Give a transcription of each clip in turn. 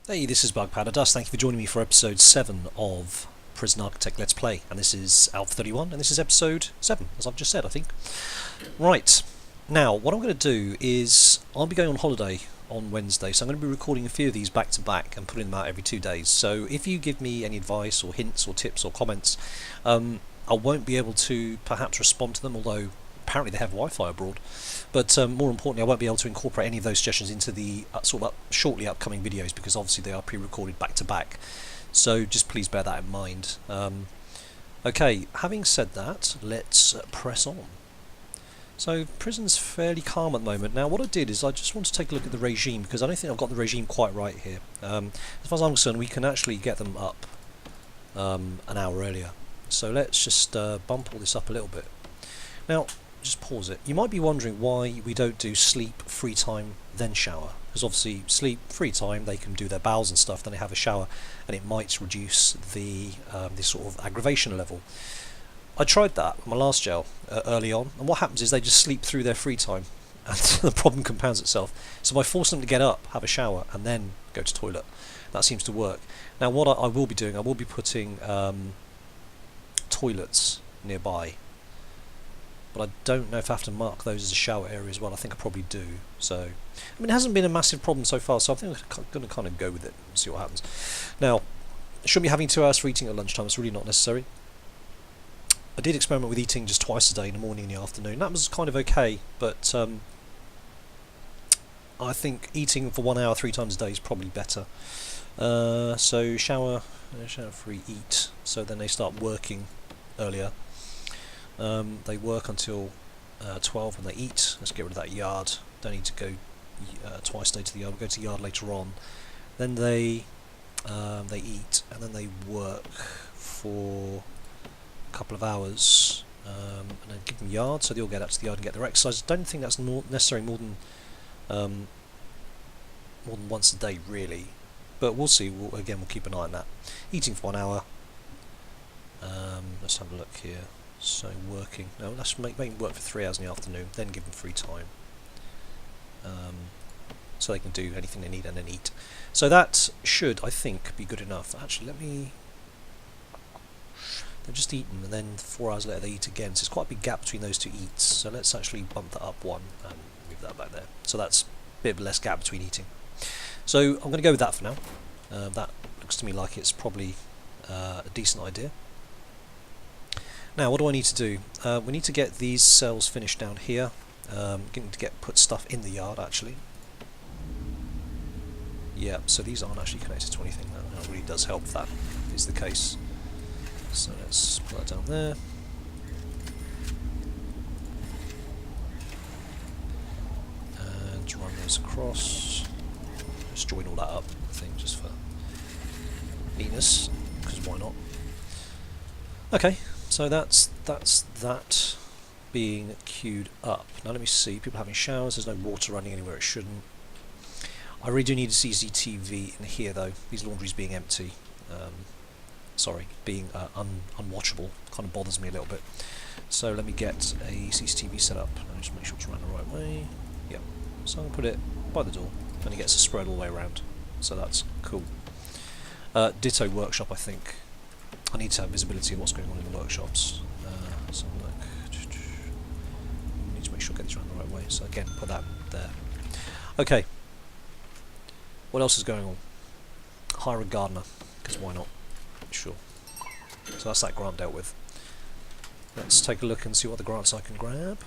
Hey, this is BugPowderDust. Thank you for joining me for episode 7 of Prison Architect Let's Play. And this is Alpha 31, and this is episode 7, as I've just said, I think. Right, now, what I'm going to do is, I'll be going on holiday on Wednesday, so I'm going to be recording a few of these back to back and putting them out every 2 days. So if you give me any advice or hints or tips or comments, I won't be able to perhaps respond to them, although apparently they have Wi-Fi abroad. But more importantly, I won't be able to incorporate any of those suggestions into the shortly upcoming videos, because obviously they are pre-recorded back to back. So just please bear that in mind. Okay, having said that, let's press on. So prison's fairly calm at the moment. Now what I did is I just want to take a look at the regime, because I don't think I've got the regime quite right here. As far as I'm concerned, we can actually get them up an hour earlier. So let's just bump all this up a little bit. Now, just pause it. You might be wondering why we don't do sleep, free time, then shower. Because obviously sleep, free time, they can do their bowels and stuff, then they have a shower, and it might reduce the this sort of aggravation level. I tried that with my last jail early on, and what happens is they just sleep through their free time, and the problem compounds itself. So by forcing them to get up, have a shower, and then go to toilet, that seems to work. Now what I will be doing, I will be putting toilets nearby. But I don't know if I have to mark those as a shower area as well. I think I probably do. So, I mean, it hasn't been a massive problem so far, so I think I'm going to kind of go with it and see what happens. Now, shouldn't be having 2 hours for eating at lunchtime. It's really not necessary. I did experiment with eating just twice a day, in the morning and the afternoon. That was kind of okay, but I think eating for 1 hour 3 times a day is probably better. So shower free, eat. So then they start working earlier. They work until 12 when they eat. Let's get rid of that yard. Don't need to go twice a day to the yard. We'll go to the yard later on. Then they eat, and then they work for a couple of hours, and then give them yard, so they all get out to the yard and get their exercise. I don't think that's necessary more than once a day, really. But we'll see. We'll keep an eye on that. Eating for 1 hour. Let's have a look here. So working. No, let's make them work for 3 hours in the afternoon, then give them free time. So they can do anything they need and then eat. So that should, I think, be good enough. Actually, they've just eaten, and then 4 hours later they eat again. So there's quite a big gap between those 2 eats. So let's actually bump that up 1 and move that back there. So that's a bit less gap between eating. So I'm going to go with that for now. That looks to me like it's probably a decent idea. Now, what do I need to do? We need to get these cells finished down here. Getting to put stuff in the yard, actually. Yeah, so these aren't actually connected to anything. That really does help if that is the case. So let's put that down there. And run those across. Just join all that up, I think, just for neatness, because why not? Okay. So that's that being queued up. Now let me see, people having showers, there's no water running anywhere it shouldn't. I really do need a CCTV in here though, these laundries being empty. Sorry, being unwatchable, kind of bothers me a little bit. So let me get a CCTV set up, and just make sure it's running the right way. Yep, so I'll put it by the door, and it gets a spread all the way around, so that's cool. Ditto workshop, I think. I need to have visibility of what's going on in the workshops. So look, need to make sure I get these around the right way. So again, put that there. Okay. What else is going on? Hire a gardener, because why not? Sure. So that's that grant dealt with. Let's take a look and see what the grants I can grab.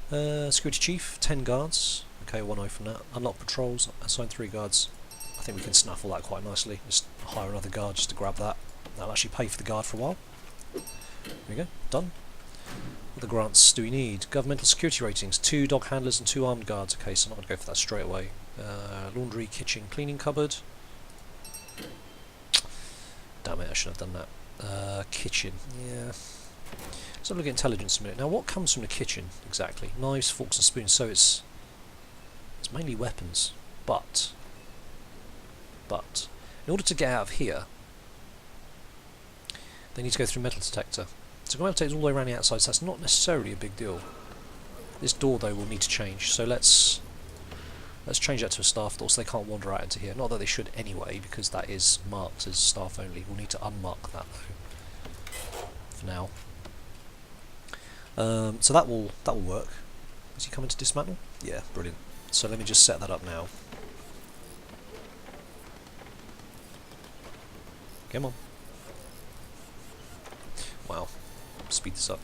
Security chief, 10 guards. Okay, 1 eye from that. Unlock patrols, assign 3 guards. I think we can snaffle that quite nicely. Just hire another guard just to grab that. That'll actually pay for the guard for a while. There we go, done. What other grants do we need? Governmental security ratings, 2 dog handlers and 2 armed guards. Okay, so I'm not going to go for that straight away. Laundry, kitchen, cleaning cupboard. Damn it, I should have done that. Kitchen, yeah. Let's have a look at intelligence a minute. Now what comes from the kitchen, exactly? Knives, forks and spoons, so it's mainly weapons, but in order to get out of here, they need to go through metal detector. So metal detector all the way around the outside, so that's not necessarily a big deal. This door though will need to change, so let's Let's change that to a staff door so they can't wander out into here. Not that they should anyway, because that is marked as staff only. We'll need to unmark that though, for now. So that will work. Is he coming to dismantle? Yeah, brilliant. So let me just set that up now. Come on. Wow. Speed this up.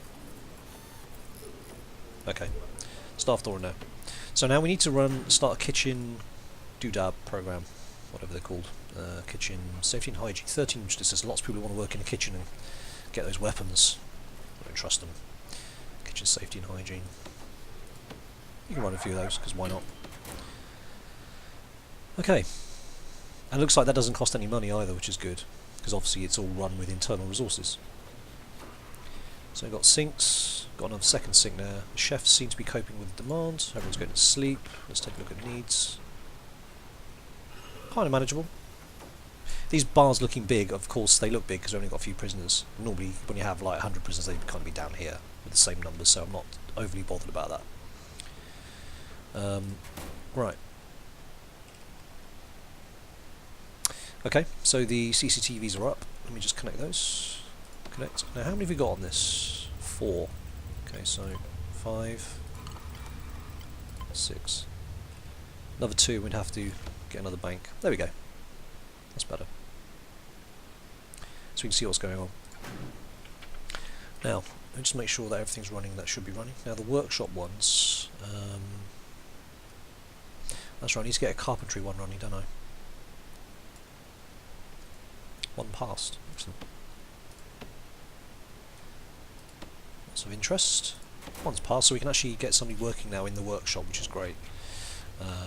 Okay. Staff door in there. So now we need to start a kitchen doodad program, whatever they're called. Kitchen safety and hygiene. 13 inches. There's lots of people who want to work in the kitchen and get those weapons. I don't trust them. Kitchen safety and hygiene. You can run a few of those, because why not? Okay. And it looks like that doesn't cost any money either, which is good, because obviously it's all run with internal resources. So we've got sinks, got another second sink there. The chefs seem to be coping with the demand. Everyone's going to sleep. Let's take a look at needs. Kind of manageable. These bars looking big, of course they look big because we've only got a few prisoners. Normally when you have like 100 prisoners they kind of be down here with the same numbers, so I'm not overly bothered about that. Right. Okay, so the CCTVs are up. Let me just connect those. Connect. Now how many have we got on this? 4. Okay, so 5, 6. Another 2, we'd have to get another bank. There we go. That's better. So we can see what's going on. Now, let's just make sure that everything's running that should be running. Now the workshop ones, that's right, I need to get a carpentry one running, don't I? One passed. Excellent. Lots of interest. One's passed, so we can actually get somebody working now in the workshop, which is great.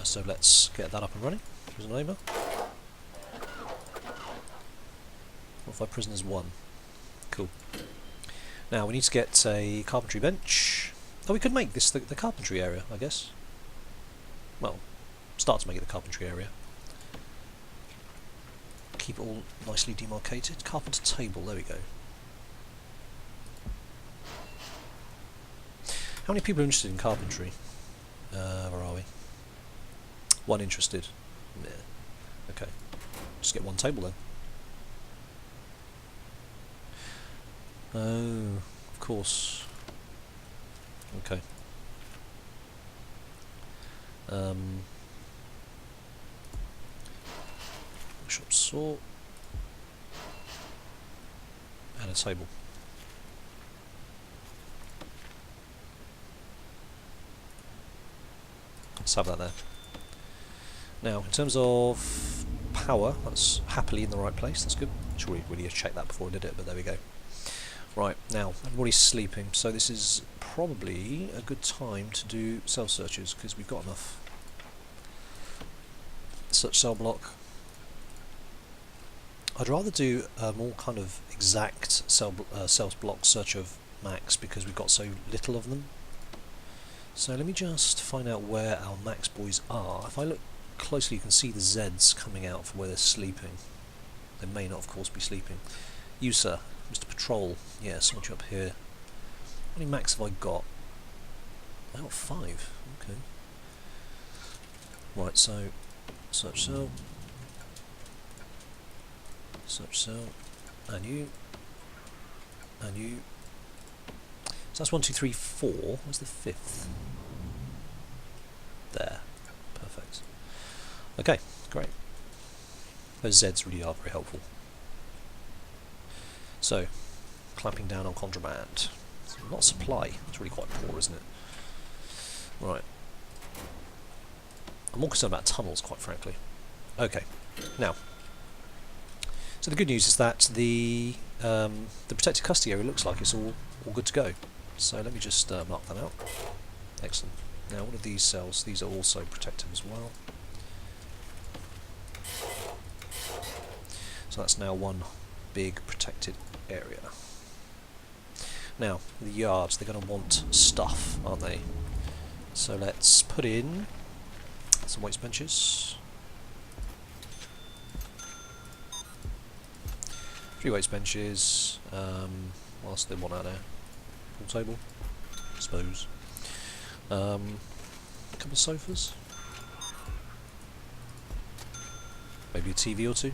So let's get that up and running. Prison over. Modify prisoners 1. Cool. Now we need to get a carpentry bench. Oh, we could make this the carpentry area, I guess. Well, start to make it the carpentry area. Keep it all nicely demarcated. Carpenter table, there we go. How many people are interested in carpentry? Where are we? 1 interested. Yeah. Okay. Just get 1 table then. Oh, of course. Okay. Workshop sort. And a table. Let's have that there. Now, in terms of power, that's happily in the right place. That's good. Should really have checked that before I did it, but there we go. Right, now, everybody's sleeping, so this is probably a good time to do cell searches, because we've got enough. Search cell block. I'd rather do a more kind of exact cells block search of max, because we've got so little of them. So let me just find out where our max boys are. If I look closely, you can see the Zs coming out from where they're sleeping. They may not, of course, be sleeping. You, sir. Mr. Patrol. Yeah, someone up here. How many max have I got? I got 5. Okay. Right, so search cell. Search cell. And you. And you. So that's 1, 2, 3, 4. Where's the 5th? There. Perfect. Okay, great. Those Zs really are very helpful. So, clamping down on contraband. It's not supply. It's really quite poor, isn't it? Right. I'm more concerned about tunnels, quite frankly. Okay. Now. So the good news is that the protected custody area looks like it's all good to go. So let me just mark that out. Excellent. Now, what are these cells? These are also protected as well. So that's now one big protected area. Now, the yards, they're going to want stuff, aren't they? So let's put in some weights benches. 3 weights benches. What else do they want out there? Pool table, I suppose. A couple of sofas. Maybe a TV or two.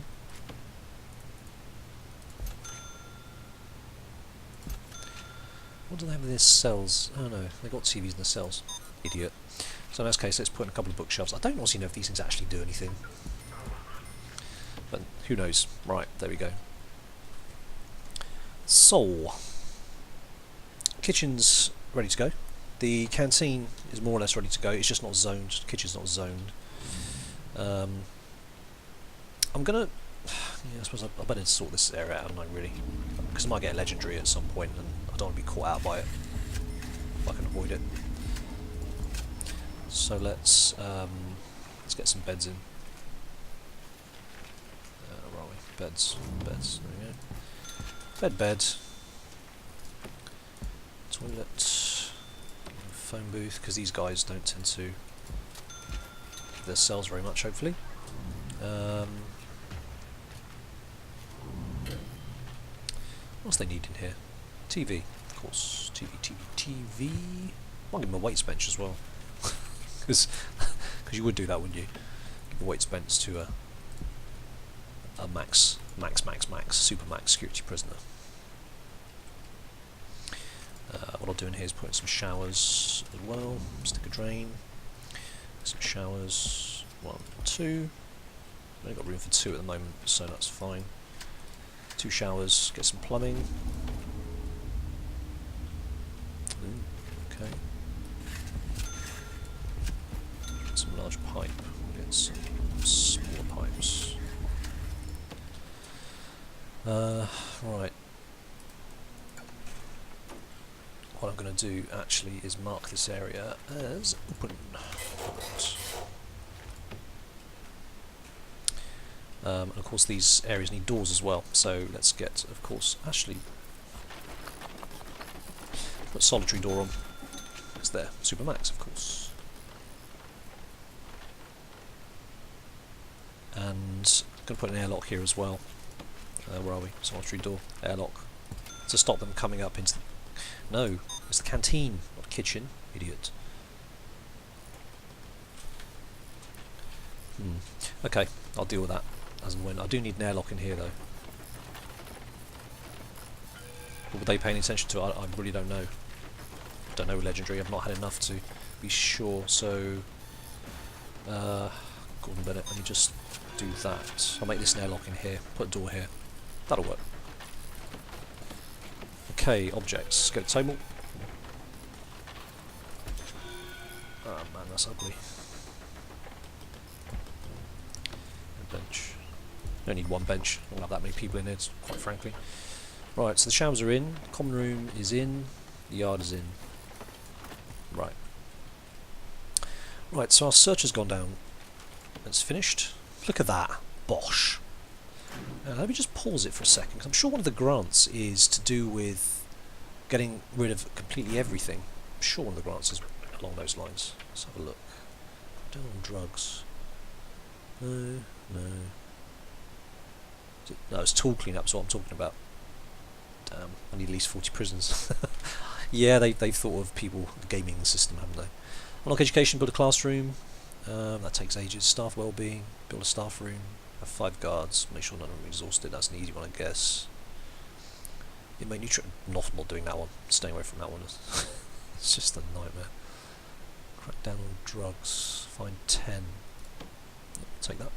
What do they have in their cells? Oh no, they got TVs in the cells. Idiot. So in this case, let's put in a couple of bookshelves. I don't honestly know if these things actually do anything, but who knows? Right, there we go. So, kitchen's ready to go. The canteen is more or less ready to go. It's just not zoned. The kitchen's not zoned. I'm gonna. Yeah, I suppose I better sort this area out, don't I, really? Because I might get a legendary at some point, and I don't want to be caught out by it if I can avoid it. So let's get some beds in. Where are we? Beds. There we go. Bed. Toilet. Phone booth, because these guys don't tend to give their cells very much, hopefully. What else they need in here? TV, of course. TV. Might give them a weights bench as well. Because you would do that, wouldn't you? Give a weights bench to a max, super max security prisoner. What I'll do in here is put in some showers as well. Stick a drain. Some showers. 1, 2. I've only got room for 2 at the moment, so that's fine. 2 showers. Get some plumbing. Okay. Get some large pipe. Get some smaller pipes. Right. What I'm going to do actually is mark this area as open. And of course these areas need doors as well, so let's get, of course, Ashley, put a solitary door on. It's there, Supermax, of course. And I'm going to put an airlock here as well. Where are we? Solitary door, airlock, to stop them coming up into the... No, it's the canteen, not kitchen, idiot. Okay, I'll deal with that as and when. I do need an airlock in here though. What would they pay any attention to? I really don't know. Don't know legendary, I've not had enough to be sure, so... Gordon Bennett, let me just do that. I'll make this an airlock in here, put a door here. That'll work. Okay, objects. Go to table. Oh man, that's ugly. A bench. You don't need one bench. I don't have that many people in it, quite frankly. Right, so the showers are in, common room is in, the yard is in. Right. Right, so our search has gone down. It's finished. Look at that. Bosh. Let me just pause it for a second, because I'm sure one of the grants is to do with getting rid of completely everything. I'm sure one of the grants is along those lines. Let's have a look. Down on drugs. No. No, it's tool cleanup, is what I'm talking about. Damn, I need at least 40 prisons. Yeah, they've thought of people, the gaming system, haven't they? Unlock education, build a classroom. That takes ages. Staff well-being, build a staff room. Have 5 guards, make sure none of them are exhausted. That's an easy one, I guess. Inmate nutrient. Not doing that one. Staying away from that one. It's just a nightmare. Crack down on drugs. Find 10. Take that.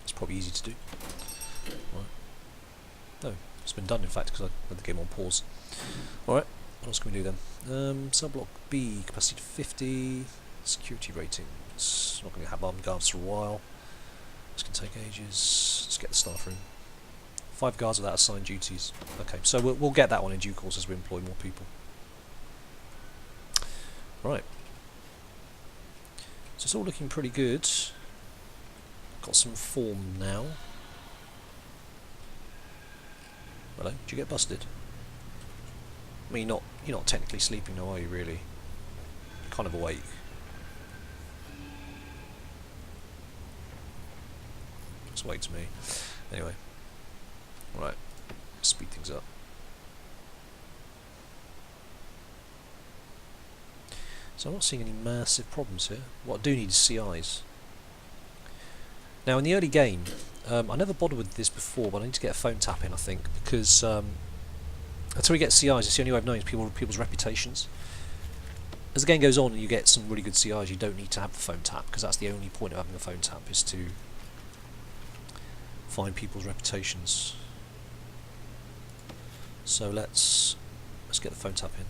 It's probably easy to do. Right. No, it's been done in fact because I had the game on pause. Alright, what else can we do then? Subblock B, capacity to 50. Security ratings. Not going to have armed guards for a while. This can take ages. Let's get the staff room. 5 guards without assigned duties. Okay, so we'll get that one in due course as we employ more people. Right. So it's all looking pretty good. Got some form now. Hello, did you get busted? I mean, you're not technically sleeping now, are you really? You're kind of awake. Just wait to me. Anyway. Right. Speed things up. So I'm not seeing any massive problems here. What I do need is CIs. Now in the early game, I never bothered with this before, but I need to get a phone tap in, I think, because until we get CIs, it's the only way of knowing people's reputations. As the game goes on and you get some really good CIs, you don't need to have the phone tap, because that's the only point of having a phone tap, is to find people's reputations. So let's get the phone tap in.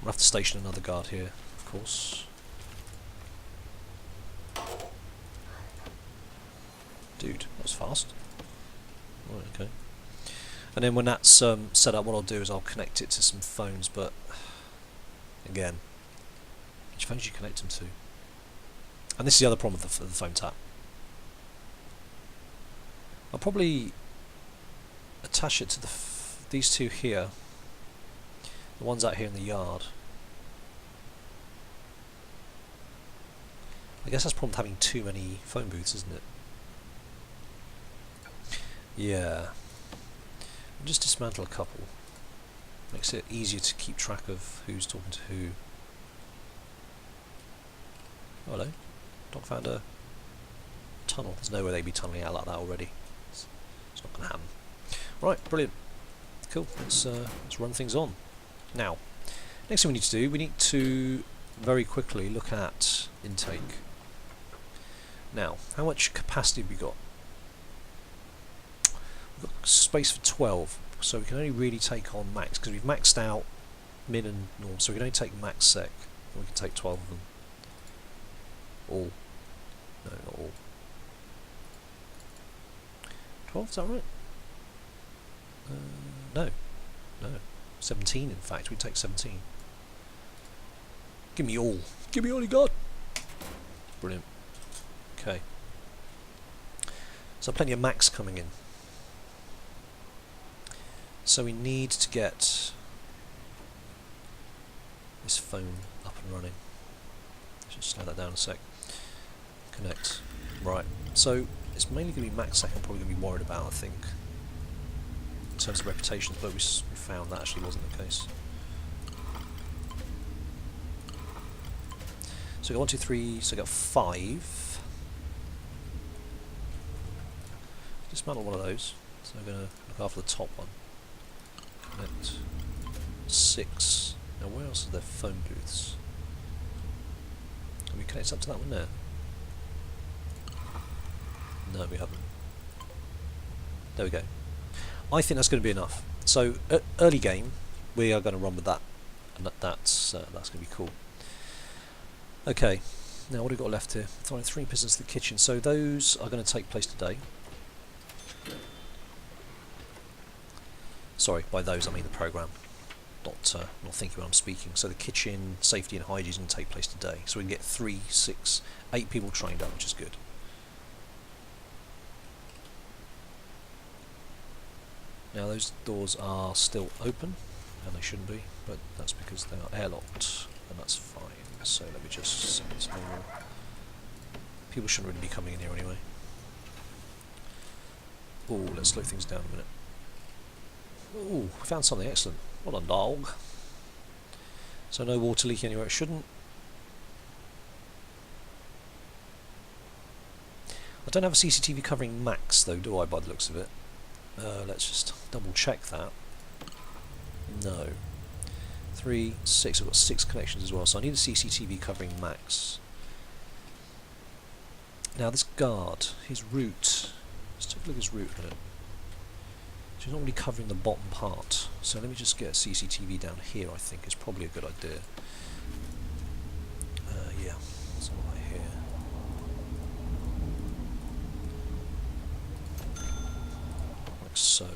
We'll have to station another guard here, of course. Dude, that was fast. Right, okay. And then when that's set up, what I'll do is I'll connect it to some phones, but again, which phones do you connect them to? And this is the other problem with the phone tap. I'll probably attach it to these two here, the ones out here in the yard. I guess that's the problem with having too many phone booths, isn't it? Yeah. I'll just dismantle a couple. Makes it easier to keep track of who's talking to who. Oh, hello. Dog found a tunnel. There's no way they'd be tunneling out like that already. It's not going to happen. Right, brilliant. Cool. Let's run things on. Now, next thing we need to do, we need to very quickly look at intake. Now, how much capacity have we got? We've got space for 12, so we can only really take on max, because we've maxed out min and norm, so we can only take max sec, and we can take 12 of them. All. No, not all. 12, is that right? No. 17, in fact. We take 17. Give me all. Give me all you got. Brilliant. Okay. So plenty of max coming in. So we need to get this phone up and running. Let's just slow that down a sec. Connect. Right. So it's mainly going to be max sec I'm probably going to be worried about, I think, in terms of reputations, but we found that actually wasn't the case. So we got 1, 2, 3, so we got 5. Dismantle one of those. So we're going to look after the top one. Connect 6. Now where else are there phone booths? Can we connect up to that one there? No, we haven't. There we go. I think that's going to be enough. So early game, we are going to run with that, and that's going to be cool. Okay, now what have we got left here? Throwing 3 pistons to the kitchen. So those are going to take place today. Sorry, by those I mean the program, not thinking when I'm speaking. So the kitchen, safety and hygiene is going to take place today. So we can get 3, 6, 8 people trained up, which is good. Now those doors are still open, and they shouldn't be, but that's because they are airlocked, and that's fine. So let me just set this normal. People shouldn't really be coming in here anyway. Oh, let's slow things down a minute. Oh, we found something excellent. What a dog. So no water leak anywhere it shouldn't. I don't have a CCTV covering max though, do I, by the looks of it? Let's just double check that. No. 3, 6, I've got 6 connections as well, so I need a CCTV covering max. Now this guard, his route, let's take a look at his route a minute. So he's not really covering the bottom part, so let me just get a CCTV down here, I think is probably a good idea. Yeah, something like here. Like so.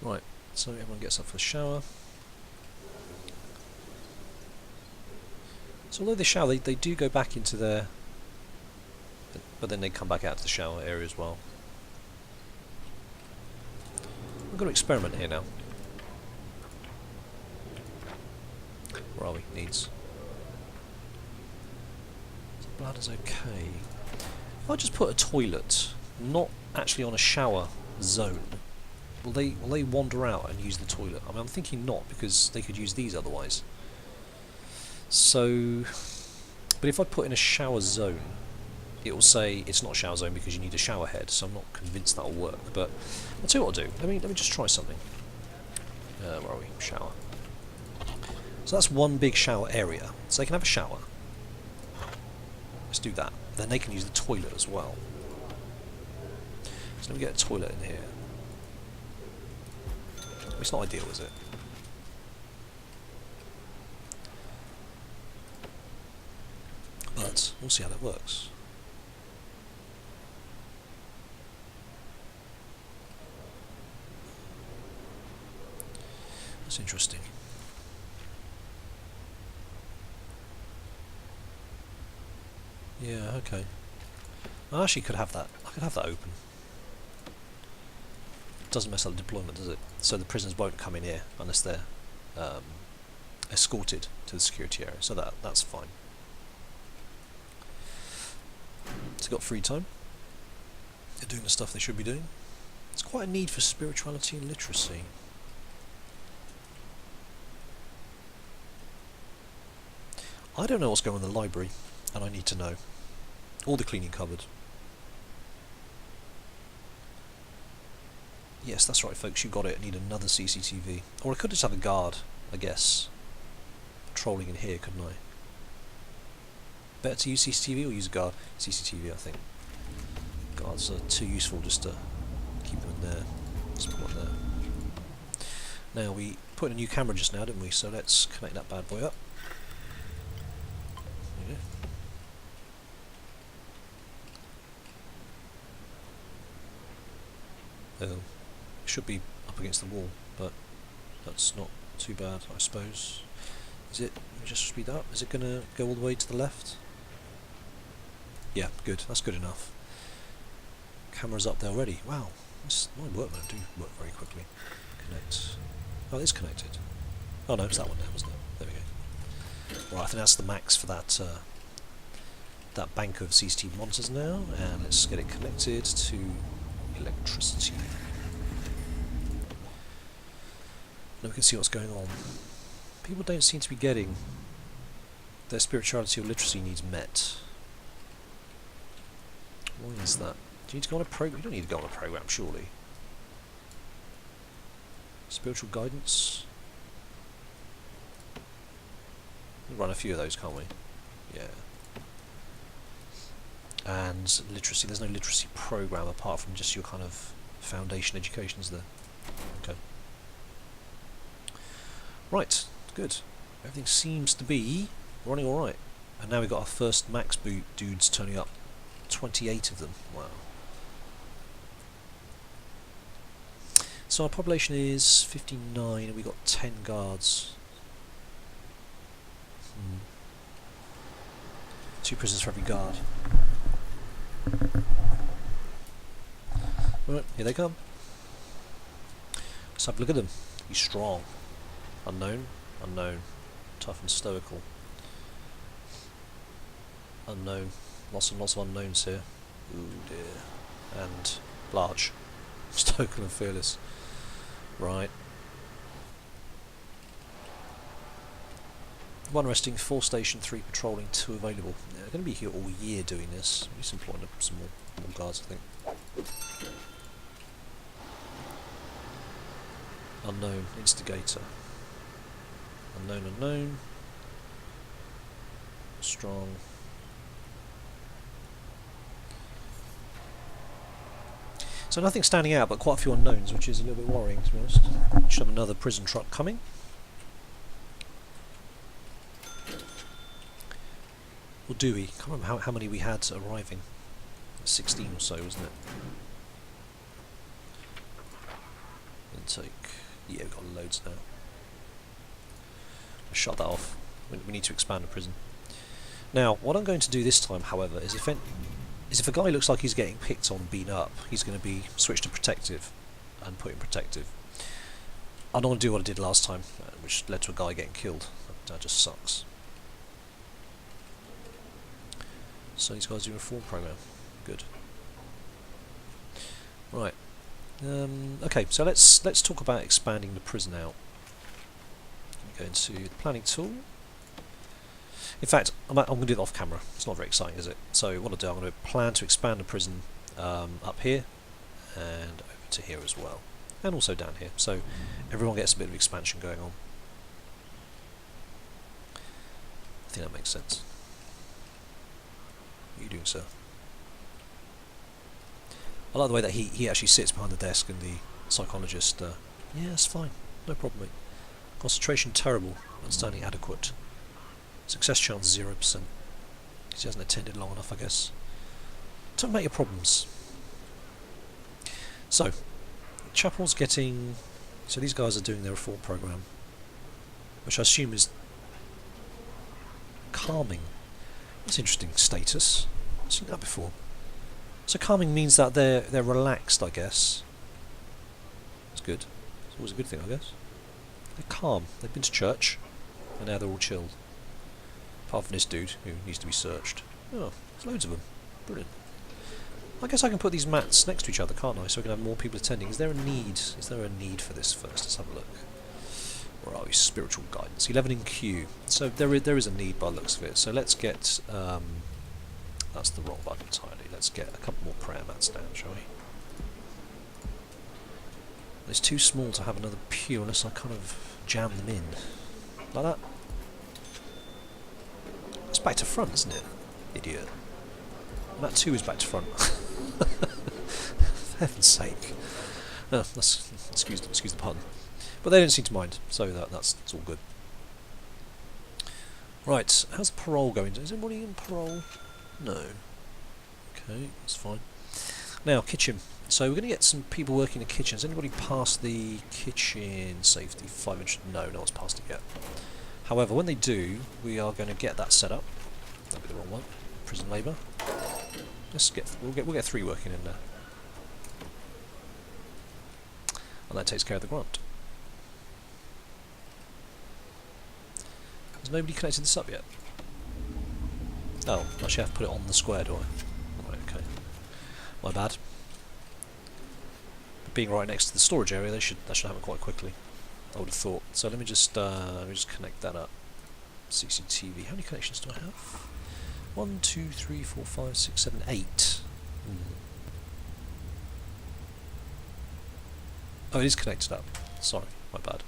Right, so everyone gets up for a shower. So although they shower, they do go back into their... but then they come back out to the shower area as well. We've got to experiment here now. Where are we? Needs. So bladder's okay. If I just put a toilet, not actually on a shower zone, will they wander out and use the toilet? I mean, I'm thinking not, because they could use these otherwise. So, but if I put in a shower zone, it will say it's not a shower zone because you need a shower head, so I'm not convinced that'll work, but I'll tell you what I'll do. Let me just try something. Where are we? Shower. So that's one big shower area, so they can have a shower. Let's do that. Then they can use the toilet as well. So let me get a toilet in here. It's not ideal, is it? But we'll see how that works. That's interesting. Yeah, okay. I actually could have that. I could have that open. Doesn't mess up the deployment, does it? So the prisoners won't come in here unless they're escorted to the security area. So that's fine. So they've got free time. They're doing the stuff they should be doing. It's quite a need for spirituality and literacy. I don't know what's going on in the library, and I need to know. Or the cleaning cupboard. Yes, that's right, folks, you got it. I need another CCTV. Or I could just have a guard, I guess, patrolling in here, couldn't I? Better to use CCTV or use a guard? CCTV, I think. Guards are too useful just to keep them in there. Let's put one there. Now, we put in a new camera just now, didn't we? So let's connect that bad boy up. Should be up against the wall, but that's not too bad, I suppose. Is it? Let me just speed that up. Is it going to go all the way to the left? Yeah, good. That's good enough. Camera's up there already. Wow, my workmen do work very quickly. Connect. Oh, it is connected. Oh no, it's that one there, wasn't it? There we go. Right, I think that's the max for that that bank of CCTV monitors now, and let's get it connected to electricity. Now we can see what's going on. People don't seem to be getting their spirituality or literacy needs met. Why is that? Do you need to go on a program? You don't need to go on a program, surely. Spiritual guidance. We'll run a few of those, can't we? Yeah. And literacy. There's no literacy program apart from just your kind of foundation education, is there? Okay. Right, good. Everything seems to be running alright. And now we've got our first max boot dudes turning up. 28 of them. Wow. So our population is 59 and we've got 10 guards. 2 prisoners for every guard. Right, here they come. Let's have a look at them. He's strong. Unknown, unknown, tough and stoical. Unknown, lots and lots of unknowns here. Ooh dear. And large, stoical and fearless. Right. 1 resting, 4 station, 3 patrolling, 2 available. Yeah, they're going to be here all year doing this. We need to employ some more guards, I think. Unknown, instigator. Unknown, unknown. Strong. So nothing standing out, but quite a few unknowns, which is a little bit worrying, to be honest. Should have another prison truck coming. Or do we? Can't remember how many we had arriving. 16 or so, wasn't it? Intake. Yeah, we've got loads now. Shut that off. We need to expand the prison. Now, what I'm going to do this time, however, is if a guy looks like he's getting picked on, beaten up, he's going to be switched to protective and put in protective. I don't want to do what I did last time, which led to a guy getting killed. That just sucks. So these guys do a reform program. Good. Right. Okay, so let's talk about expanding the prison out. Go into the planning tool. In fact, I'm going to do it off camera. It's not very exciting, is it? So what I'll do, I'm going to plan to expand the prison up here and over to here as well, and also down here, so everyone gets a bit of expansion going on. I think that makes sense. What are you doing, sir? I like the way that he actually sits behind the desk and the psychologist. Yeah, it's fine, no problem, mate. Concentration terrible, understanding adequate. Success chance 0%. Because he hasn't attended long enough, I guess. Don't make your problems. So, Chapel's getting... So these guys are doing their reform program, which I assume is calming. That's an interesting status. I've seen that before. So calming means that they're relaxed, I guess. That's good. It's always a good thing, I guess. They're calm. They've been to church, and now they're all chilled. Apart from this dude, who needs to be searched. Oh, there's loads of them. Brilliant. I guess I can put these mats next to each other, can't I? So we can have more people attending. Is there a need? Is there a need for this first? Let's have a look. Where are we? Spiritual guidance. 11 in queue. So there is a need by the looks of it. So let's get... that's the wrong button entirely. Let's get a couple more prayer mats down, shall we? It's too small to have another pew unless I kind of jam them in. Like that. It's back to front, isn't it? Idiot. Mat 2 is back to front. For heaven's sake. No, that's, excuse the pun. But they don't seem to mind, so that's all good. Right, how's parole going? Is anybody in parole? No. Okay, that's fine. Now, kitchen. So we're going to get some people working in the kitchen. Has anybody passed the kitchen safety 500? No, no one's passed it yet. However, when they do, we are going to get that set up. That'll be the wrong one. Prison labour. We'll get 3 working in there. And that takes care of the grant. Has nobody connected this up yet? Oh, actually I have to put it on the square, do I? Right, okay. My bad. But being right next to the storage area, that should happen quite quickly, I would have thought. So let me just connect that up. CCTV. How many connections do I have? 1, 2, 3, 4, 5, 6, 7, 8. Oh, it is connected up. Sorry, my bad.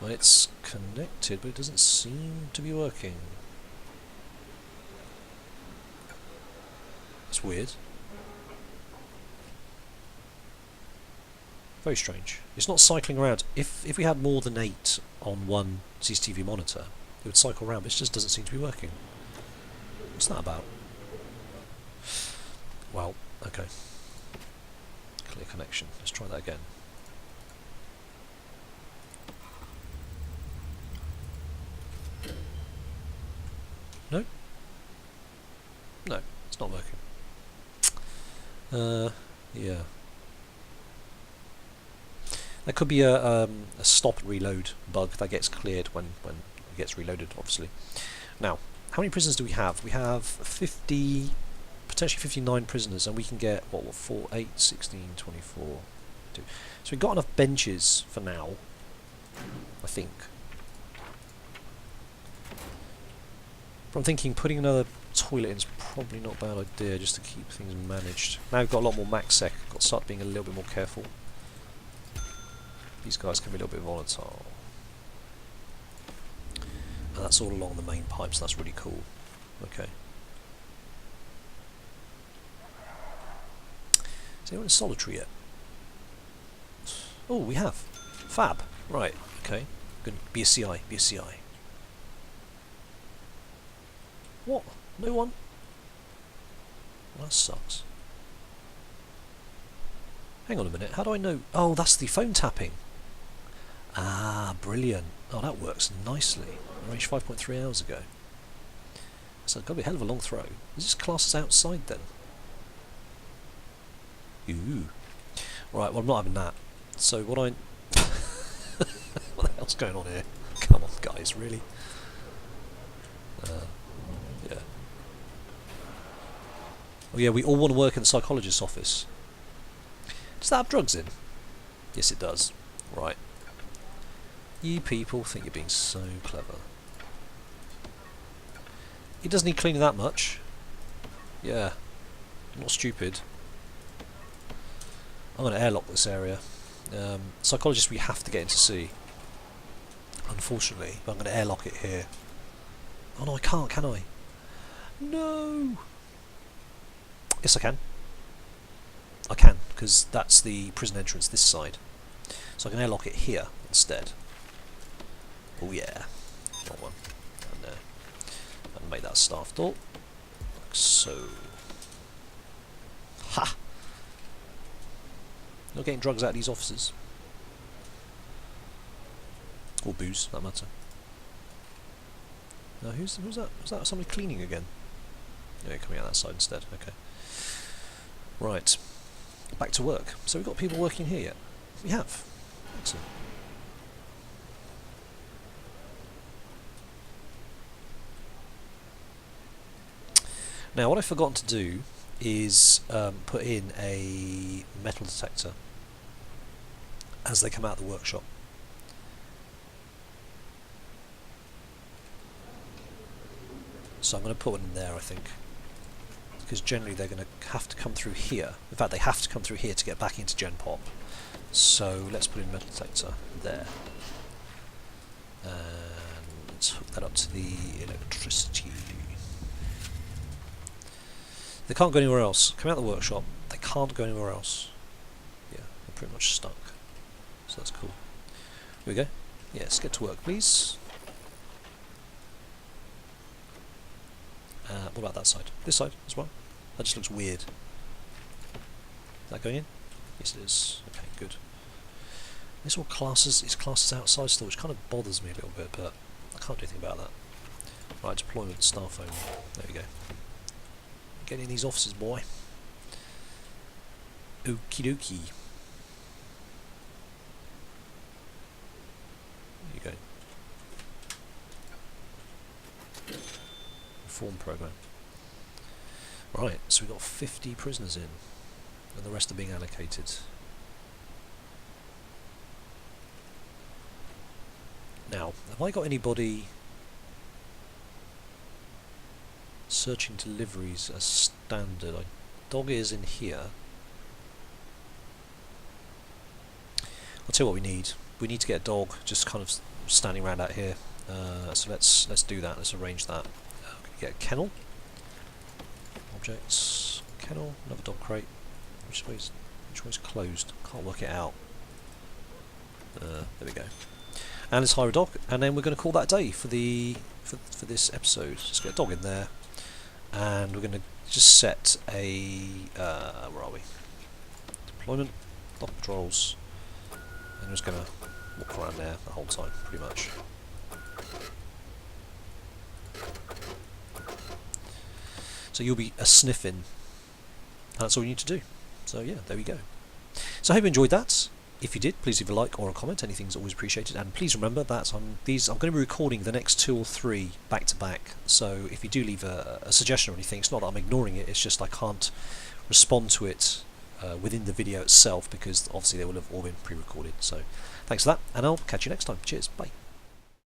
Well, it's connected, but it doesn't seem to be working. That's weird. Very strange. It's not cycling around. If we had more than 8 on one CCTV monitor, it would cycle around, but it just doesn't seem to be working. What's that about? Well, okay. Clear connection. Let's try that again. No? No, it's not working. Yeah. There could be a stop and reload bug that gets cleared when it gets reloaded, obviously. Now, how many prisoners do we have? We have 50, potentially 59 prisoners, and we can get, what 4, 8, 16, 24, 2. So we've got enough benches for now, I think. But I'm thinking putting another toilet in is probably not a bad idea, just to keep things managed. Now we've got a lot more MaxSec, got to start being a little bit more careful. These guys can be a little bit volatile. And that's all along the main pipes, that's really cool. Okay. Is anyone in solitary yet? Oh, we have. Fab. Right, okay. Good. Be a CI, be a CI. What? No one? Well, that sucks. Hang on a minute, how do I know? Oh, that's the phone tapping. Ah, brilliant. Oh, that works nicely. Arranged 5.3 hours ago. So it's got to be a hell of a long throw. Is this class as outside then? Ooh. Right, well I'm not having that. So what I... what the hell's going on here? Come on guys, really? Yeah. Oh yeah, we all want to work in the psychologist's office. Does that have drugs in? Yes it does. Right. You people think you're being so clever. It doesn't need cleaning that much. Yeah, I'm not stupid. I'm going to airlock this area. Psychologists, we have to get into sea. Unfortunately, but I'm going to airlock it here. Oh no, I can't, can I? No! Yes, I can. I can, because that's the prison entrance this side. So I can airlock it here instead. Oh yeah. Got one. And make that staff door. Like so. Ha! Not getting drugs out of these offices. Or booze, that matter. Now who's that? Was that somebody cleaning again? Yeah, coming out that side instead, okay. Right. Back to work. So we've got people working here yet? We have. Excellent. Now what I've forgotten to do is put in a metal detector as they come out of the workshop. So I'm going to put one in there, I think, because generally they're going to have to come through here. In fact, they have to come through here to get back into Gen Pop. So let's put in a metal detector there, and let's hook that up to the electricity. They can't go anywhere else. Come out of the workshop. They can't go anywhere else. Yeah, they're pretty much stuck. So that's cool. Here we go. Yes, get to work, please. What about that side? This side as well? That just looks weird. Is that going in? Yes, it is. Okay, good. This all classes is classes outside still, which kind of bothers me a little bit, but I can't do anything about that. Right, deployment staff only. There we go. Get in these offices, boy. Okie dokie. There you go. Reform program. Right, so we've got 50 prisoners in, and the rest are being allocated. Now, have I got anybody searching deliveries as standard? Dog is in here. I'll tell you what we need. We need to get a dog just kind of standing around out here. So let's do that. Let's arrange that. Get a kennel. Objects. Kennel. Another dog crate. Which way's closed? Can't work it out. There we go. And let's hire a dog, and then we're going to call that a day for this episode. Just get a dog in there, and we're going to just set a where are we? Deployment, dog patrols, and we're just going to walk around there the whole time, pretty much. So you'll be a sniffing. That's all you need to do. So yeah, there we go. So I hope you enjoyed that. If you did, please leave a like or a comment. Anything's always appreciated. And please remember that I'm going to be recording the next 2 or 3 back to back. So if you do leave a suggestion or anything, it's not that I'm ignoring it. It's just I can't respond to it within the video itself, because obviously they will have all been pre-recorded. So thanks for that, and I'll catch you next time. Cheers. Bye.